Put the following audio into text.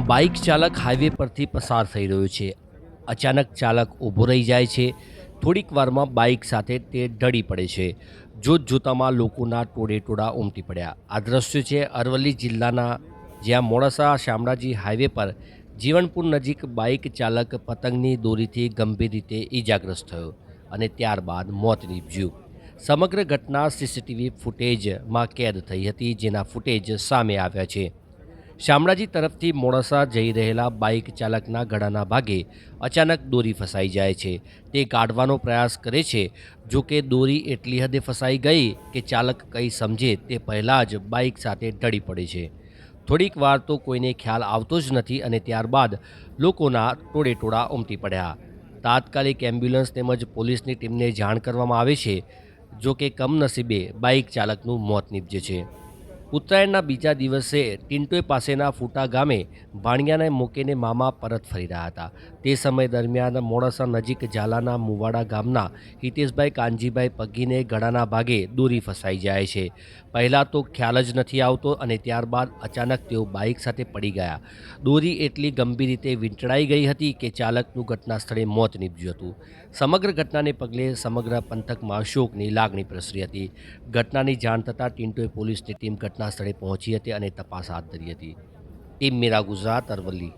Bike ચાલક highway પરથી પસાર થઈ રહ્યો છે. અચાનક ચાલક ઊભો રહી જાય છે. થોડીક વારમાં બાઇક સાથે તે ઢળી પડે છે. જોતજોતામાં લોકોના ટોળેટોળા ઉમટી પડ્યા. આ દ્રશ્યો છે અરવલ્લી જિલ્લાના, જ્યાં મોડાસા શામળાજી હાઈવે પર જીવનપુર નજીક બાઇક ચાલક પતંગની દોરીથી ગંભીર રીતે ઈજાગ્રસ્ત થયો અને ત્યારબાદ મોત નીપજ્યું. સમગ્ર ઘટના સીસીટીવી ફૂટેજમાં કેદ થઈ હતી, જેના ફૂટેજ સામે આવ્યા છે. શામળાજી તરફથી મોડાસા જઈ રહેલા બાઇક ચાલકના ગળાના ભાગે અચાનક દોરી ફસાઈ જાય છે. તે કાઢવાનો પ્રયાસ કરે છે, જો કે દોરી એટલી હદે ફસાઈ ગઈ કે ચાલક કંઈ સમજે તે પહેલાં જ બાઇક સાથે ઢળી પડે છે. થોડીક વાર તો કોઈને ખ્યાલ આવતો જ નથી અને ત્યારબાદ લોકોના ટોળેટોળા ઉમટી પડ્યા. તાત્કાલિક એમ્બ્યુલન્સ તેમજ પોલીસની ટીમને જાણ કરવામાં આવે છે. જો કે કમનસીબે બાઇક ચાલકનું મોત નીપજે છે. ઉત્તરાયણના બીજા દિવસે ટિન્ટોય પાસેના ફૂટા ગામે ભાણિયાને મૂકીને મામા પરત ફરી રહ્યા હતા. તે સમય દરમિયાન મોડાસા નજીક ઝાલાના મુવાડા ગામના હિતેશભાઈ કાનજીભાઈ પગીને ગળાના ભાગે દોરી ફસાઈ જાય છે. પહેલાં તો ખ્યાલ જ નથી આવતો અને ત્યારબાદ અચાનક તેઓ બાઇક સાથે પડી ગયા. દોરી એટલી ગંભીર રીતે વીંટળાઈ ગઈ હતી કે ચાલકનું ઘટના સ્થળે મોત નીપજ્યું હતું. સમગ્ર ઘટનાને પગલે સમગ્ર પંથકમાં શોકની લાગણી પ્રસરી હતી. ઘટનાની જાણ થતાં ટિન્ટોય પોલીસની ટીમ ઘટના સ્થળે પહોંચી હતી અને તપાસ હાથ ધરી હતી. ટીમ મેરા ગુજરાત, અરવલ્લી.